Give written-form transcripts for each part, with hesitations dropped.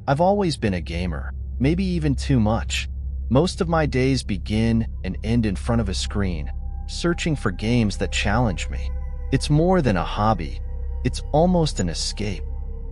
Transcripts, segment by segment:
I've always been a gamer, maybe even too much. Most of my days begin and end in front of a screen, searching for games that challenge me. It's more than a hobby. It's almost an escape.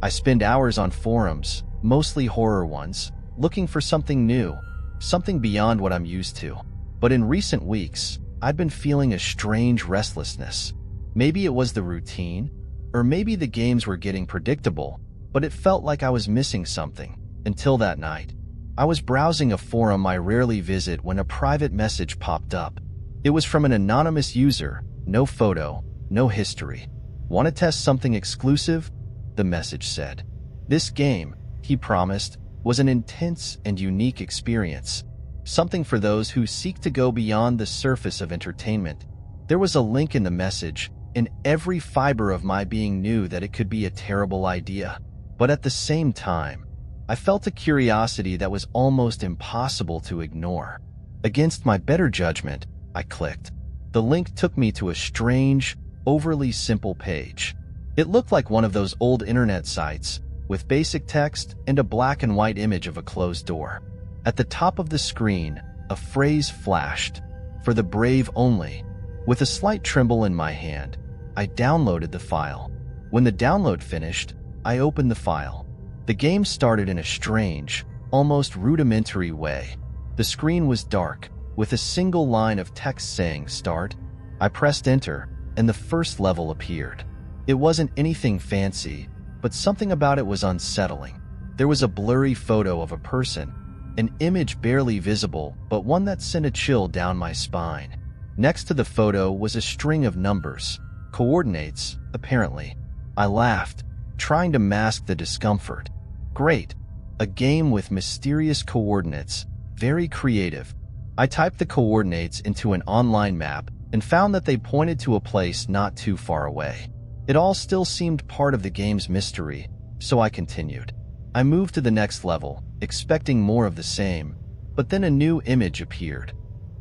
I spend hours on forums, mostly horror ones, looking for something new, something beyond what I'm used to. But in recent weeks, I've been feeling a strange restlessness. Maybe it was the routine, or maybe the games were getting predictable, but it felt like I was missing something. Until that night, I was browsing a forum I rarely visit when a private message popped up. It was from an anonymous user, no photo, no history. "Want to test something exclusive?" the message said. This game, he promised, was an intense and unique experience. Something for those who seek to go beyond the surface of entertainment. There was a link in the message, and every fiber of my being knew that it could be a terrible idea. But at the same time, I felt a curiosity that was almost impossible to ignore. Against my better judgment, I clicked. The link took me to a strange, overly simple page. It looked like one of those old internet sites, with basic text and a black and white image of a closed door. At the top of the screen, a phrase flashed, "For the brave only." With a slight tremble in my hand, I downloaded the file. When the download finished, I opened the file. The game started in a strange, almost rudimentary way. The screen was dark, with a single line of text saying "Start." I pressed enter, and the first level appeared. It wasn't anything fancy, but something about it was unsettling. There was a blurry photo of a person, an image barely visible, but one that sent a chill down my spine. Next to the photo was a string of numbers, coordinates, apparently. I laughed, trying to mask the discomfort. Great, a game with mysterious coordinates, very creative. I typed the coordinates into an online map and found that they pointed to a place not too far away. It all still seemed part of the game's mystery, so I continued. I moved to the next level, expecting more of the same, but then a new image appeared.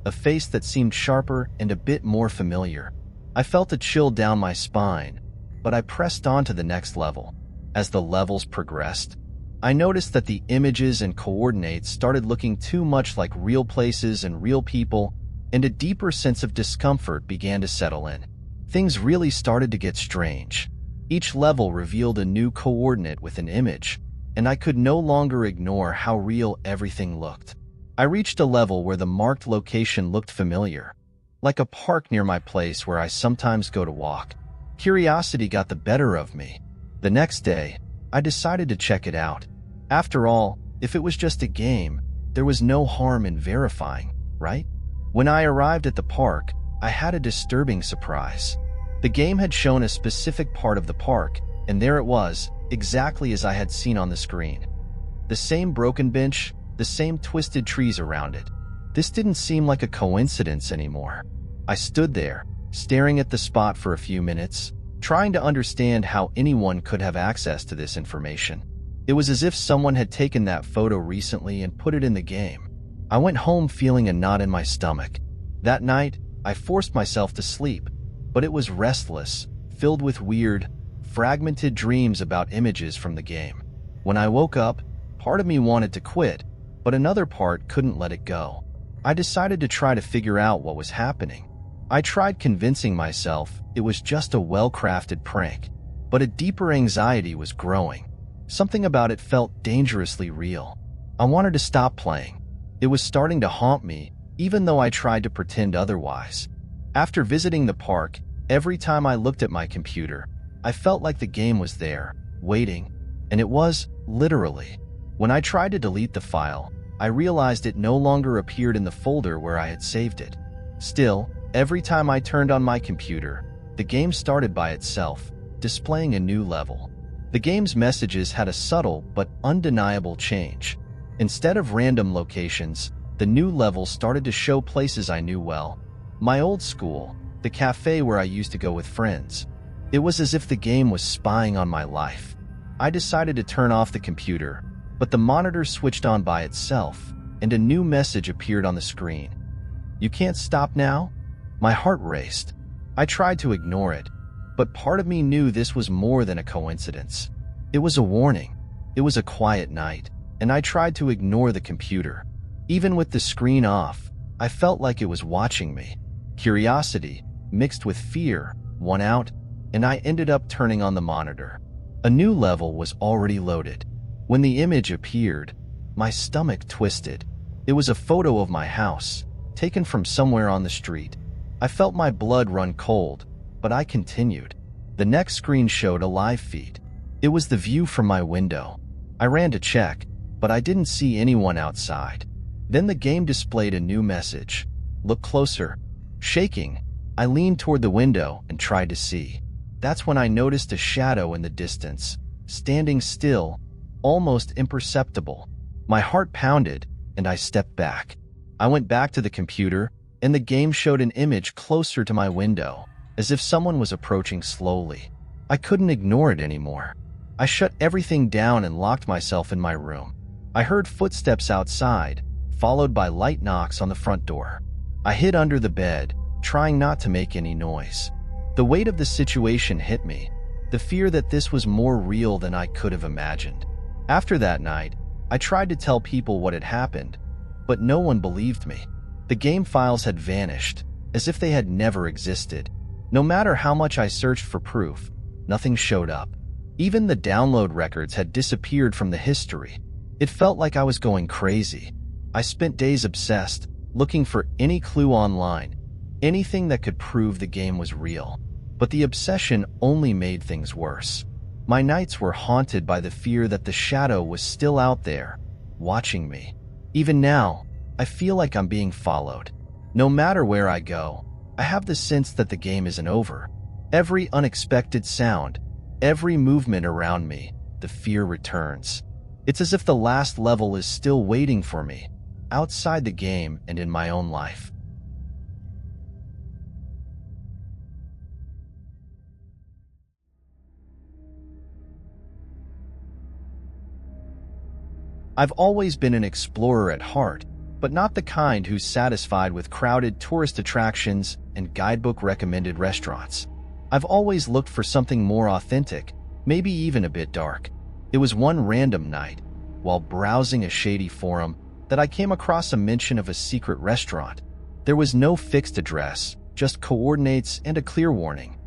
A face that seemed sharper and a bit more familiar. I felt a chill down my spine, but I pressed on to the next level. As the levels progressed, I noticed that the images and coordinates started looking too much like real places and real people, and a deeper sense of discomfort began to settle in. Things really started to get strange. Each level revealed a new coordinate with an image, and I could no longer ignore how real everything looked. I reached a level where the marked location looked familiar, like a park near my place where I sometimes go to walk. Curiosity got the better of me. The next day, I decided to check it out. After all, if it was just a game, there was no harm in verifying, right? When I arrived at the park, I had a disturbing surprise. The game had shown a specific part of the park, and there it was, exactly as I had seen on the screen. The same broken bench, the same twisted trees around it. This didn't seem like a coincidence anymore. I stood there, staring at the spot for a few minutes, trying to understand how anyone could have access to this information. It was as if someone had taken that photo recently and put it in the game. I went home feeling a knot in my stomach. That night, I forced myself to sleep, but it was restless, filled with weird, fragmented dreams about images from the game. When I woke up, part of me wanted to quit, but another part couldn't let it go. I decided to try to figure out what was happening. I tried convincing myself it was just a well-crafted prank, but a deeper anxiety was growing. Something about it felt dangerously real. I wanted to stop playing. It was starting to haunt me, even though I tried to pretend otherwise. After visiting the park, every time I looked at my computer, I felt like the game was there, waiting, and it was, literally. When I tried to delete the file, I realized it no longer appeared in the folder where I had saved it. Still, every time I turned on my computer, the game started by itself, displaying a new level. The game's messages had a subtle but undeniable change. Instead of random locations, the new level started to show places I knew well. My old school, the cafe where I used to go with friends. It was as if the game was spying on my life. I decided to turn off the computer, but the monitor switched on by itself, and a new message appeared on the screen. "You can't stop now?" My heart raced. I tried to ignore it, but part of me knew this was more than a coincidence. It was a warning. It was a quiet night, and I tried to ignore the computer. Even with the screen off, I felt like it was watching me. Curiosity, mixed with fear, won out, and I ended up turning on the monitor. A new level was already loaded. When the image appeared, my stomach twisted. It was a photo of my house, taken from somewhere on the street. I felt my blood run cold, but I continued. The next screen showed a live feed. It was the view from my window. I ran to check, but I didn't see anyone outside. Then the game displayed a new message. Look closer. Shaking, I leaned toward the window and tried to see. That's when I noticed a shadow in the distance, standing still, almost imperceptible. My heart pounded, and I stepped back. I went back to the computer, and the game showed an image closer to my window, as if someone was approaching slowly. I couldn't ignore it anymore. I shut everything down and locked myself in my room. I heard footsteps outside, followed by light knocks on the front door. I hid under the bed, trying not to make any noise. The weight of the situation hit me, the fear that this was more real than I could have imagined. After that night, I tried to tell people what had happened, but no one believed me. The game files had vanished, as if they had never existed. No matter how much I searched for proof, nothing showed up. Even the download records had disappeared from the history. It felt like I was going crazy. I spent days obsessed, looking for any clue online, anything that could prove the game was real. But the obsession only made things worse. My nights were haunted by the fear that the shadow was still out there, watching me. Even now, I feel like I'm being followed. No matter where I go, I have the sense that the game isn't over. Every unexpected sound, every movement around me, the fear returns. It's as if the last level is still waiting for me, outside the game and in my own life. I've always been an explorer at heart, but not the kind who's satisfied with crowded tourist attractions and guidebook-recommended restaurants. I've always looked for something more authentic, maybe even a bit dark. It was one random night, while browsing a shady forum, that I came across a mention of a secret restaurant. There was no fixed address, just coordinates and a clear warning.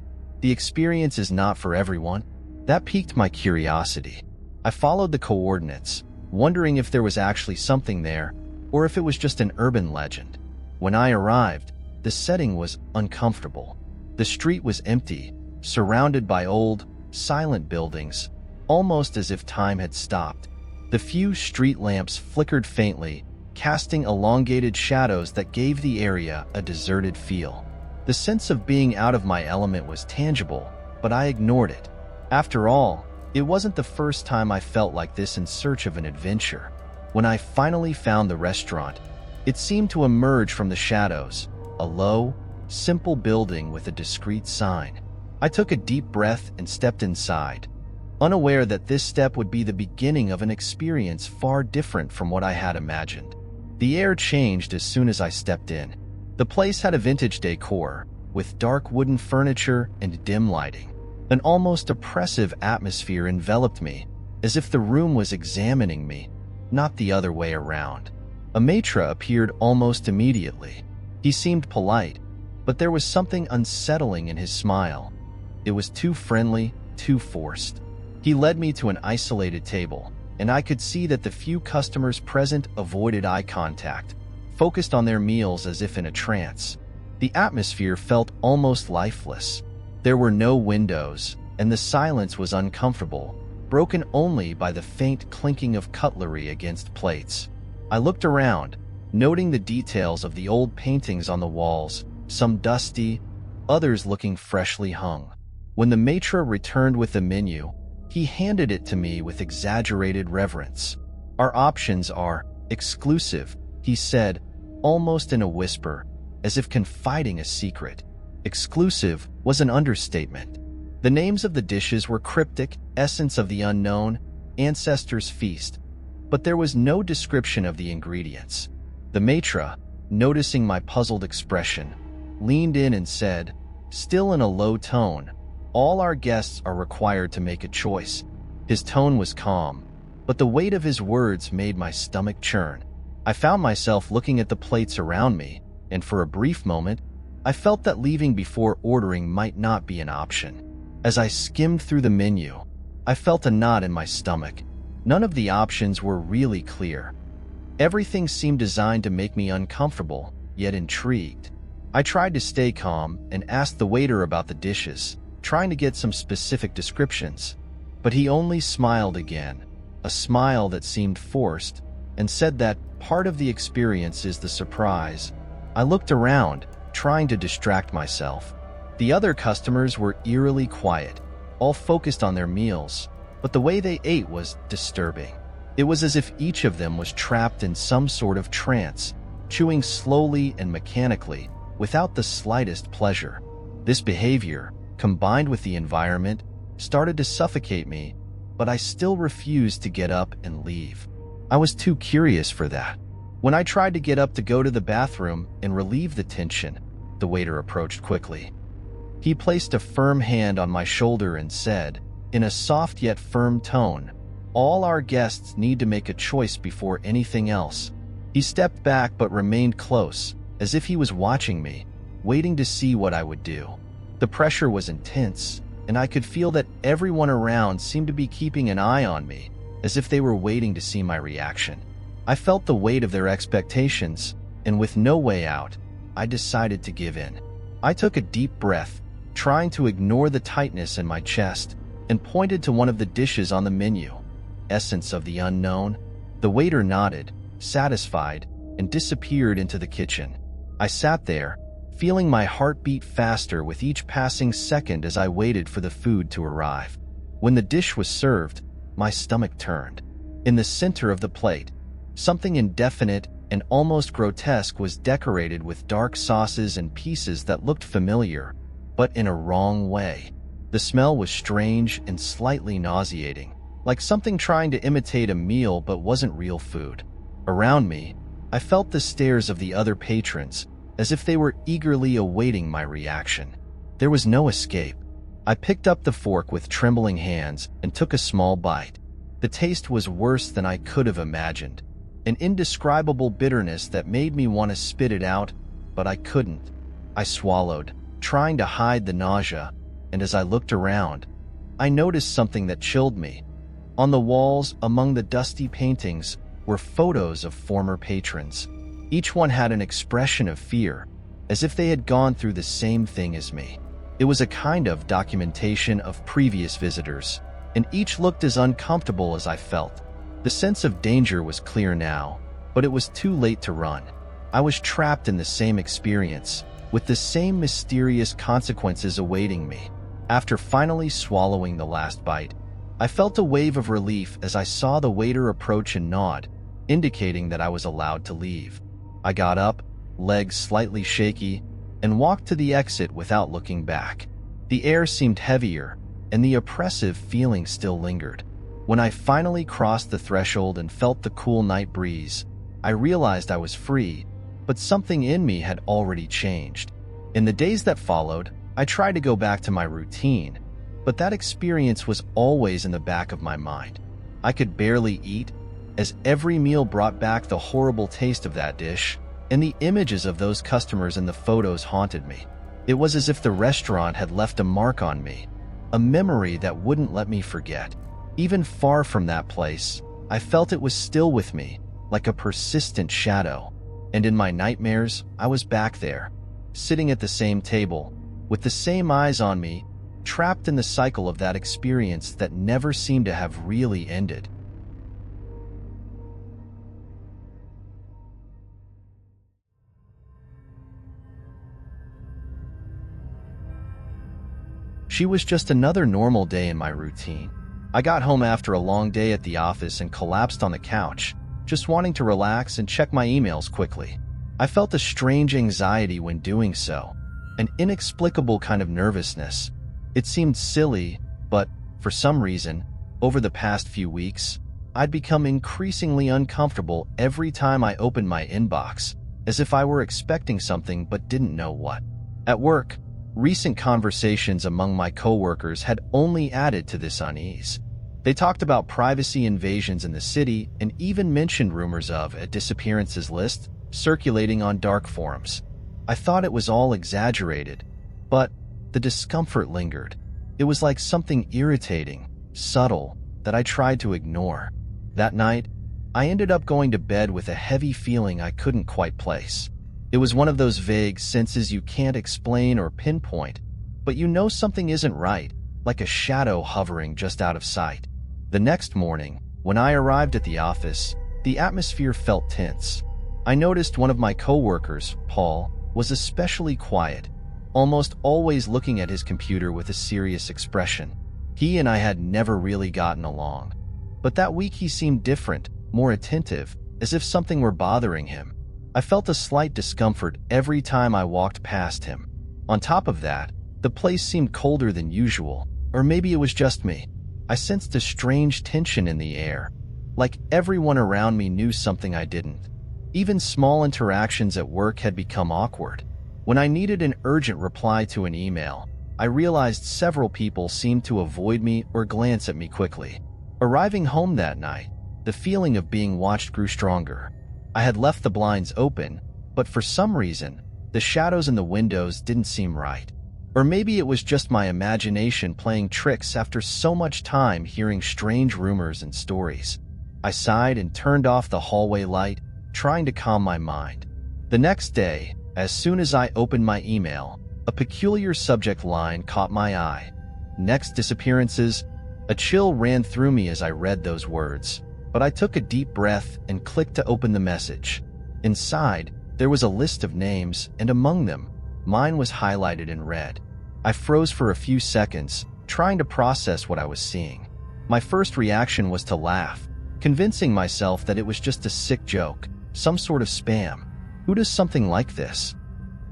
The experience is not for everyone. That piqued my curiosity. I followed the coordinates, wondering if there was actually something there, or if it was just an urban legend. When I arrived, the setting was uncomfortable. The street was empty, surrounded by old, silent buildings, almost as if time had stopped. The few street lamps flickered faintly, casting elongated shadows that gave the area a deserted feel. The sense of being out of my element was tangible, but I ignored it. After all, it wasn't the first time I felt like this in search of an adventure. When I finally found the restaurant, it seemed to emerge from the shadows, a low, simple building with a discreet sign. I took a deep breath and stepped inside, unaware that this step would be the beginning of an experience far different from what I had imagined. The air changed as soon as I stepped in. The place had a vintage decor, with dark wooden furniture and dim lighting. An almost oppressive atmosphere enveloped me, as if the room was examining me, not the other way around. A maitre appeared almost immediately. He seemed polite, but there was something unsettling in his smile. It was too friendly, too forced. He led me to an isolated table, and I could see that the few customers present avoided eye contact, focused on their meals as if in a trance. The atmosphere felt almost lifeless. There were no windows, and the silence was uncomfortable, broken only by the faint clinking of cutlery against plates. I looked around, noting the details of the old paintings on the walls, some dusty, others looking freshly hung. When the maitre returned with the menu, he handed it to me with exaggerated reverence. "Our options are exclusive," he said, almost in a whisper, as if confiding a secret. Exclusive was an understatement. The names of the dishes were cryptic, essence of the unknown, ancestors' feast, but there was no description of the ingredients. The maitre, noticing my puzzled expression, leaned in and said, still in a low tone, "All our guests are required to make a choice." His tone was calm, but the weight of his words made my stomach churn. I found myself looking at the plates around me, and for a brief moment, I felt that leaving before ordering might not be an option. As I skimmed through the menu, I felt a knot in my stomach. None of the options were really clear. Everything seemed designed to make me uncomfortable, yet intrigued. I tried to stay calm and asked the waiter about the dishes, trying to get some specific descriptions. But he only smiled again, a smile that seemed forced, and said that part of the experience is the surprise. I looked around, trying to distract myself. The other customers were eerily quiet, all focused on their meals, but the way they ate was disturbing. It was as if each of them was trapped in some sort of trance, chewing slowly and mechanically, without the slightest pleasure. This behavior, combined with the environment, started to suffocate me, but I still refused to get up and leave. I was too curious for that. When I tried to get up to go to the bathroom and relieve the tension, the waiter approached quickly. He placed a firm hand on my shoulder and said, in a soft yet firm tone, "All our guests need to make a choice before anything else." He stepped back but remained close, as if he was watching me, waiting to see what I would do. The pressure was intense, and I could feel that everyone around seemed to be keeping an eye on me, as if they were waiting to see my reaction. I felt the weight of their expectations, and with no way out, I decided to give in. I took a deep breath, trying to ignore the tightness in my chest, and pointed to one of the dishes on the menu. Essence of the unknown. The waiter nodded, satisfied, and disappeared into the kitchen. I sat there, feeling my heart beat faster with each passing second as I waited for the food to arrive. When the dish was served, my stomach turned. In the center of the plate, something indefinite and almost grotesque was decorated with dark sauces and pieces that looked familiar, but in a wrong way. The smell was strange and slightly nauseating, like something trying to imitate a meal but wasn't real food. Around me, I felt the stares of the other patrons, as if they were eagerly awaiting my reaction. There was no escape. I picked up the fork with trembling hands and took a small bite. The taste was worse than I could have imagined, an indescribable bitterness that made me want to spit it out, but I couldn't. I swallowed, trying to hide the nausea, and as I looked around, I noticed something that chilled me. On the walls, among the dusty paintings, were photos of former patrons. Each one had an expression of fear, as if they had gone through the same thing as me. It was a kind of documentation of previous visitors, and each looked as uncomfortable as I felt. The sense of danger was clear now, but it was too late to run. I was trapped in the same experience, with the same mysterious consequences awaiting me. After finally swallowing the last bite, I felt a wave of relief as I saw the waiter approach and nod, indicating that I was allowed to leave. I got up, legs slightly shaky, and walked to the exit without looking back. The air seemed heavier, and the oppressive feeling still lingered. When I finally crossed the threshold and felt the cool night breeze, I realized I was free, but something in me had already changed. In the days that followed, I tried to go back to my routine, but that experience was always in the back of my mind. I could barely eat, as every meal brought back the horrible taste of that dish, and the images of those customers in the photos haunted me. It was as if the restaurant had left a mark on me, a memory that wouldn't let me forget. Even far from that place, I felt it was still with me, like a persistent shadow. And in my nightmares, I was back there, sitting at the same table, with the same eyes on me, trapped in the cycle of that experience that never seemed to have really ended. She was just another normal day in my routine. I got home after a long day at the office and collapsed on the couch, just wanting to relax and check my emails quickly. I felt a strange anxiety when doing so, an inexplicable kind of nervousness. It seemed silly, but for some reason, over the past few weeks, I'd become increasingly uncomfortable every time I opened my inbox, as if I were expecting something but didn't know what. At work, recent conversations among my coworkers had only added to this unease. They talked about privacy invasions in the city and even mentioned rumors of a disappearances list circulating on dark forums. I thought it was all exaggerated, but the discomfort lingered. It was like something irritating, subtle, that I tried to ignore. That night, I ended up going to bed with a heavy feeling I couldn't quite place. It was one of those vague senses you can't explain or pinpoint, but you know something isn't right, like a shadow hovering just out of sight. The next morning, when I arrived at the office, the atmosphere felt tense. I noticed one of my coworkers, Paul, was especially quiet, almost always looking at his computer with a serious expression. He and I had never really gotten along. But that week he seemed different, more attentive, as if something were bothering him. I felt a slight discomfort every time I walked past him. On top of that, the place seemed colder than usual, or maybe it was just me. I sensed a strange tension in the air, like everyone around me knew something I didn't. Even small interactions at work had become awkward. When I needed an urgent reply to an email, I realized several people seemed to avoid me or glance at me quickly. Arriving home that night, the feeling of being watched grew stronger. I had left the blinds open, but for some reason, the shadows in the windows didn't seem right. Or maybe it was just my imagination playing tricks after so much time hearing strange rumors and stories. I sighed and turned off the hallway light, trying to calm my mind. The next day, as soon as I opened my email, a peculiar subject line caught my eye. Next disappearances. A chill ran through me as I read those words, but I took a deep breath and clicked to open the message. Inside, there was a list of names, and among them, mine was highlighted in red. I froze for a few seconds, trying to process what I was seeing. My first reaction was to laugh, convincing myself that it was just a sick joke, some sort of spam. Who does something like this?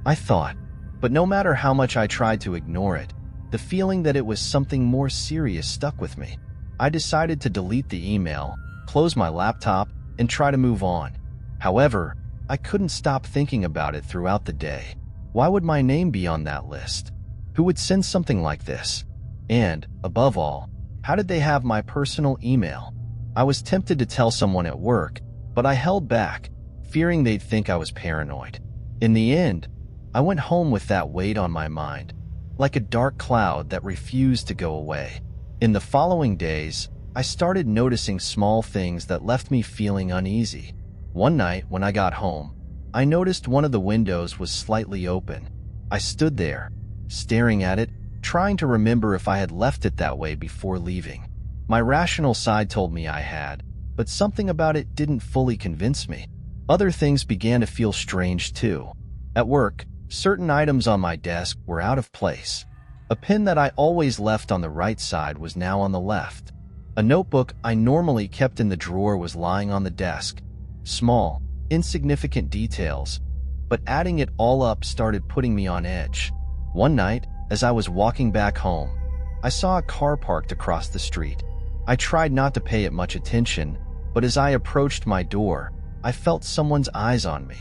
I thought. But no matter how much I tried to ignore it, the feeling that it was something more serious stuck with me. I decided to delete the email, close my laptop, and try to move on. However, I couldn't stop thinking about it throughout the day. Why would my name be on that list? Who would send something like this? And, above all, how did they have my personal email? I was tempted to tell someone at work, but I held back, fearing they'd think I was paranoid. In the end, I went home with that weight on my mind, like a dark cloud that refused to go away. In the following days, I started noticing small things that left me feeling uneasy. One night, when I got home, I noticed one of the windows was slightly open. I stood there, staring at it, trying to remember if I had left it that way before leaving. My rational side told me I had, but something about it didn't fully convince me. Other things began to feel strange too. At work, certain items on my desk were out of place. A pen that I always left on the right side was now on the left. A notebook I normally kept in the drawer was lying on the desk. Small, insignificant details, but adding it all up started putting me on edge. One night, as I was walking back home, I saw a car parked across the street. I tried not to pay it much attention, but as I approached my door, I felt someone's eyes on me.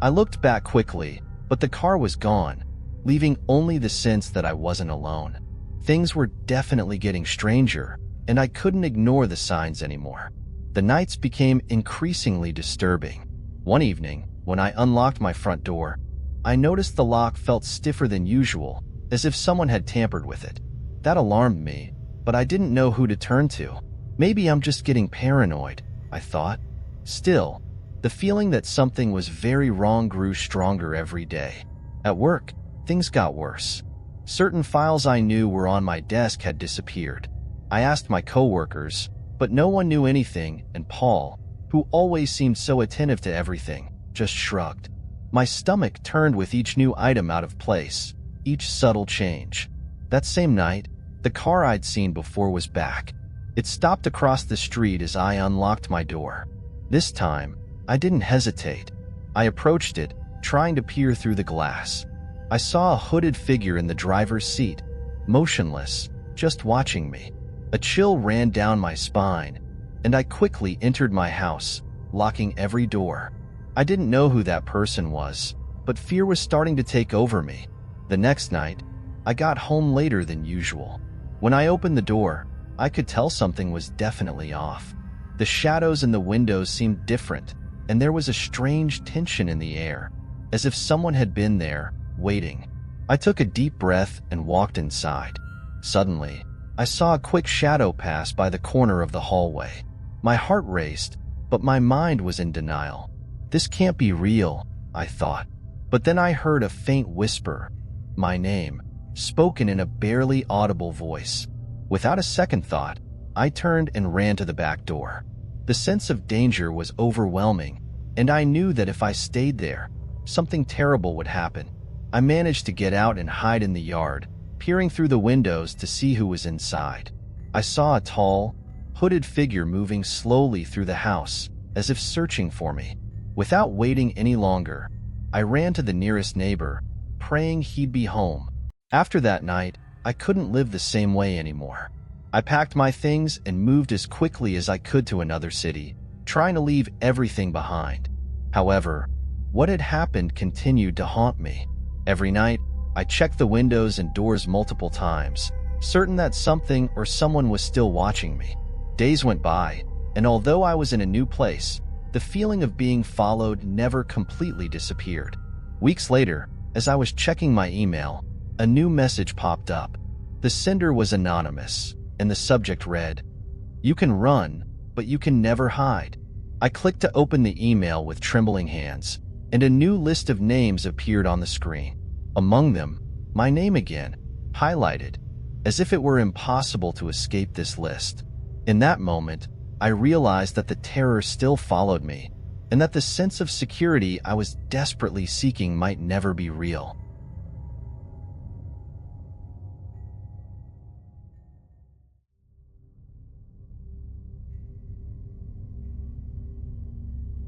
I looked back quickly, but the car was gone, leaving only the sense that I wasn't alone. Things were definitely getting stranger, and I couldn't ignore the signs anymore. The nights became increasingly disturbing. One evening, when I unlocked my front door, I noticed the lock felt stiffer than usual, as if someone had tampered with it. That alarmed me, but I didn't know who to turn to. Maybe I'm just getting paranoid, I thought. Still, the feeling that something was very wrong grew stronger every day. At work, things got worse. Certain files I knew were on my desk had disappeared. I asked my coworkers, but no one knew anything, and Paul, who always seemed so attentive to everything, just shrugged. My stomach turned with each new item out of place, each subtle change. That same night, the car I'd seen before was back. It stopped across the street as I unlocked my door. This time, I didn't hesitate. I approached it, trying to peer through the glass. I saw a hooded figure in the driver's seat, motionless, just watching me. A chill ran down my spine, and I quickly entered my house, locking every door. I didn't know who that person was, but fear was starting to take over me. The next night, I got home later than usual. When I opened the door, I could tell something was definitely off. The shadows in the windows seemed different, and there was a strange tension in the air, as if someone had been there, waiting. I took a deep breath and walked inside. Suddenly, I saw a quick shadow pass by the corner of the hallway. My heart raced, but my mind was in denial. This can't be real, I thought. But then I heard a faint whisper, my name, spoken in a barely audible voice. Without a second thought, I turned and ran to the back door. The sense of danger was overwhelming, and I knew that if I stayed there, something terrible would happen. I managed to get out and hide in the yard, peering through the windows to see who was inside. I saw a tall, hooded figure moving slowly through the house, as if searching for me. Without waiting any longer, I ran to the nearest neighbor, praying he'd be home. After that night, I couldn't live the same way anymore. I packed my things and moved as quickly as I could to another city, trying to leave everything behind. However, what had happened continued to haunt me. Every night, I checked the windows and doors multiple times, certain that something or someone was still watching me. Days went by, and although I was in a new place, the feeling of being followed never completely disappeared. Weeks later, as I was checking my email, a new message popped up. The sender was anonymous, and the subject read, "You can run, but you can never hide." I clicked to open the email with trembling hands, and a new list of names appeared on the screen. Among them, my name again, highlighted, as if it were impossible to escape this list. In that moment, I realized that the terror still followed me, and that the sense of security I was desperately seeking might never be real.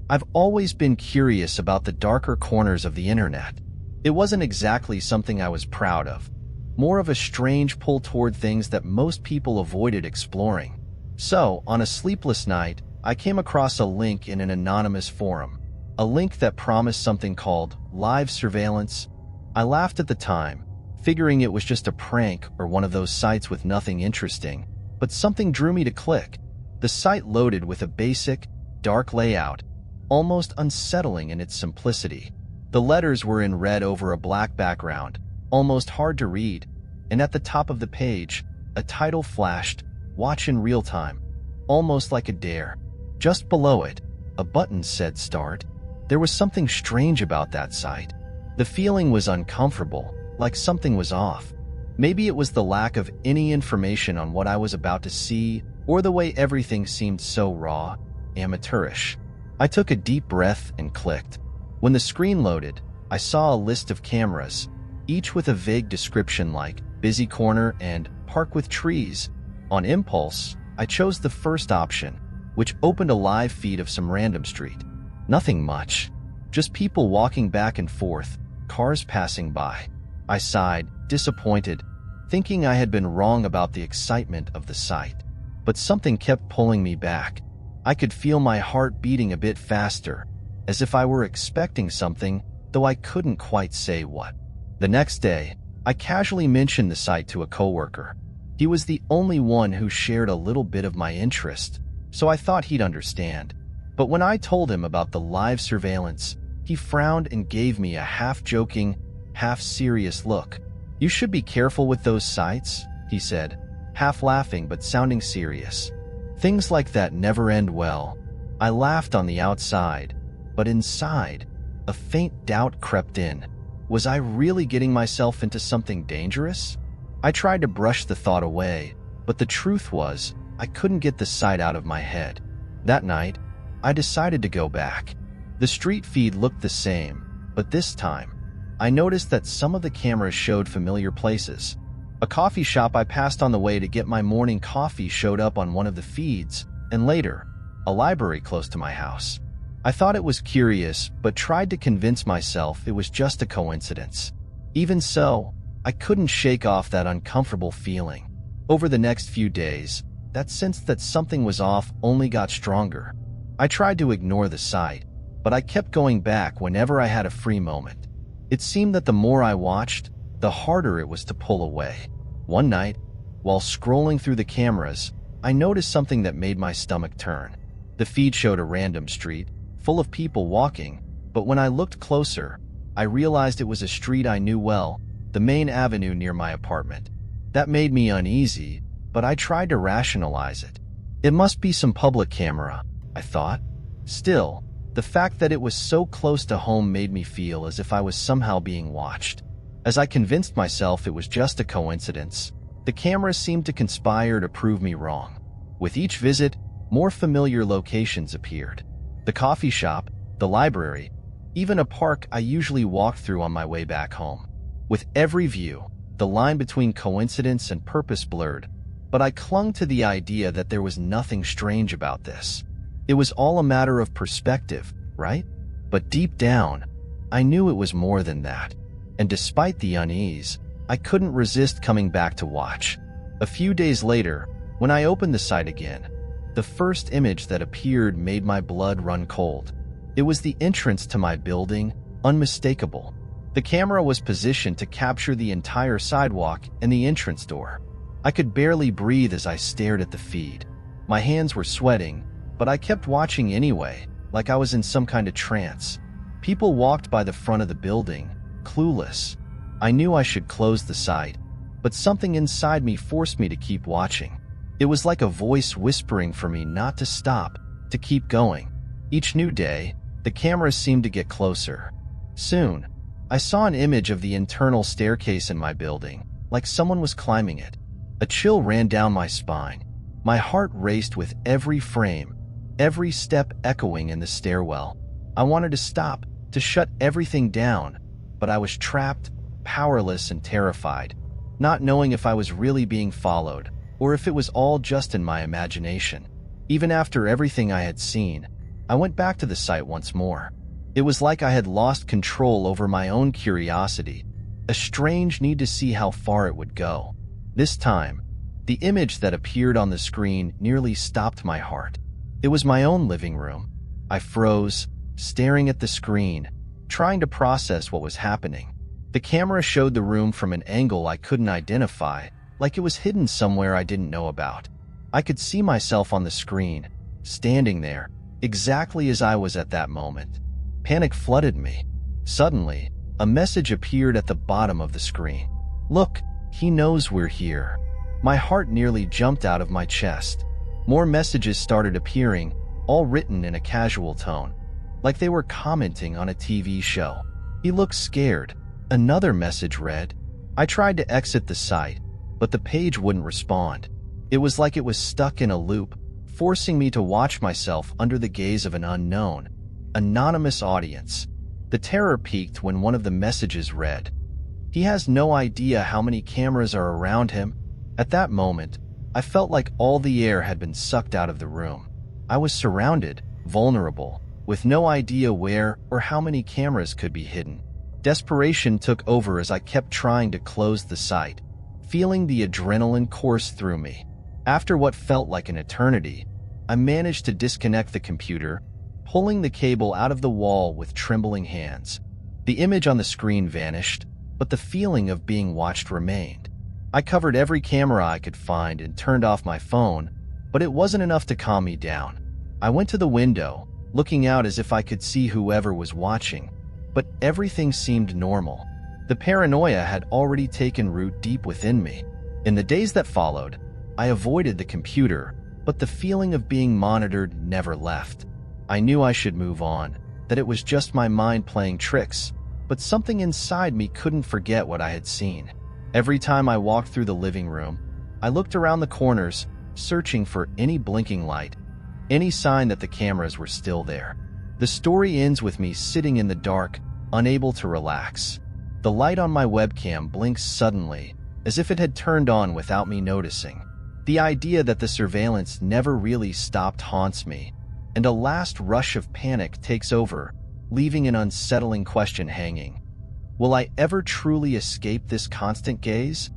I've always been curious about the darker corners of the internet. It wasn't exactly something I was proud of, more of a strange pull toward things that most people avoided exploring. So, on a sleepless night, I came across a link in an anonymous forum, a link that promised something called live surveillance. I laughed at the time, figuring it was just a prank or one of those sites with nothing interesting, but something drew me to click. The site loaded with a basic, dark layout, almost unsettling in its simplicity. The letters were in red over a black background, almost hard to read, and at the top of the page, a title flashed, "Watch in real time," almost like a dare. Just below it, a button said "Start." There was something strange about that site. The feeling was uncomfortable, like something was off. Maybe it was the lack of any information on what I was about to see, or the way everything seemed so raw, amateurish. I took a deep breath and clicked. When the screen loaded, I saw a list of cameras, each with a vague description like "busy corner" and "park with trees." On impulse, I chose the first option, which opened a live feed of some random street. Nothing much, just people walking back and forth, cars passing by. I sighed, disappointed, thinking I had been wrong about the excitement of the site. But something kept pulling me back. I could feel my heart beating a bit faster, as if I were expecting something, though I couldn't quite say what. The next day, I casually mentioned the site to a coworker. He was the only one who shared a little bit of my interest, so I thought he'd understand. But when I told him about the live surveillance, he frowned and gave me a half-joking, half-serious look. "You should be careful with those sites," he said, half laughing but sounding serious. "Things like that never end well." I laughed on the outside, but inside, a faint doubt crept in. Was I really getting myself into something dangerous? I tried to brush the thought away, but the truth was, I couldn't get the sight out of my head. That night, I decided to go back. The street feed looked the same, but this time, I noticed that some of the cameras showed familiar places. A coffee shop I passed on the way to get my morning coffee showed up on one of the feeds, and later, a library close to my house. I thought it was curious, but tried to convince myself it was just a coincidence. Even so, I couldn't shake off that uncomfortable feeling. Over the next few days, that sense that something was off only got stronger. I tried to ignore the site, but I kept going back whenever I had a free moment. It seemed that the more I watched, the harder it was to pull away. One night, while scrolling through the cameras, I noticed something that made my stomach turn. The feed showed a random street, full of people walking, but when I looked closer, I realized it was a street I knew well, the main avenue near my apartment. That made me uneasy, but I tried to rationalize it. It must be some public camera, I thought. Still, the fact that it was so close to home made me feel as if I was somehow being watched. As I convinced myself it was just a coincidence, the cameras seemed to conspire to prove me wrong. With each visit, more familiar locations appeared. The coffee shop, the library, even a park I usually walked through on my way back home. With every view, the line between coincidence and purpose blurred, but I clung to the idea that there was nothing strange about this. It was all a matter of perspective, right? But deep down, I knew it was more than that. And despite the unease, I couldn't resist coming back to watch. A few days later, when I opened the site again, the first image that appeared made my blood run cold. It was the entrance to my building, unmistakable. The camera was positioned to capture the entire sidewalk and the entrance door. I could barely breathe as I stared at the feed. My hands were sweating, but I kept watching anyway, like I was in some kind of trance. People walked by the front of the building, clueless. I knew I should close the site, but something inside me forced me to keep watching. It was like a voice whispering for me not to stop, to keep going. Each new day, the cameras seemed to get closer. Soon, I saw an image of the internal staircase in my building, like someone was climbing it. A chill ran down my spine. My heart raced with every frame, every step echoing in the stairwell. I wanted to stop, to shut everything down, but I was trapped, powerless and terrified, not knowing if I was really being followed or if it was all just in my imagination. Even after everything I had seen, I went back to the site once more. It was like I had lost control over my own curiosity, a strange need to see how far it would go. This time, the image that appeared on the screen nearly stopped my heart. It was my own living room. I froze, staring at the screen, trying to process what was happening. The camera showed the room from an angle I couldn't identify, like it was hidden somewhere I didn't know about. I could see myself on the screen, standing there, exactly as I was at that moment. Panic flooded me. Suddenly, a message appeared at the bottom of the screen. "Look, he knows we're here." My heart nearly jumped out of my chest. More messages started appearing, all written in a casual tone, like they were commenting on a TV show. "He looks scared." Another message read. I tried to exit the site, but the page wouldn't respond. It was like it was stuck in a loop, forcing me to watch myself under the gaze of an unknown, anonymous audience. The terror peaked when one of the messages read, "He has no idea how many cameras are around him." At that moment, I felt like all the air had been sucked out of the room. I was surrounded, vulnerable, with no idea where or how many cameras could be hidden. Desperation took over as I kept trying to close the site, feeling the adrenaline course through me. After what felt like an eternity, I managed to disconnect the computer, pulling the cable out of the wall with trembling hands. The image on the screen vanished, but the feeling of being watched remained. I covered every camera I could find and turned off my phone, but it wasn't enough to calm me down. I went to the window, looking out as if I could see whoever was watching, but everything seemed normal. The paranoia had already taken root deep within me. In the days that followed, I avoided the computer, but the feeling of being monitored never left. I knew I should move on, that it was just my mind playing tricks, but something inside me couldn't forget what I had seen. Every time I walked through the living room, I looked around the corners, searching for any blinking light, any sign that the cameras were still there. The story ends with me sitting in the dark, unable to relax. The light on my webcam blinks suddenly, as if it had turned on without me noticing. The idea that the surveillance never really stopped haunts me, and a last rush of panic takes over, leaving an unsettling question hanging. Will I ever truly escape this constant gaze?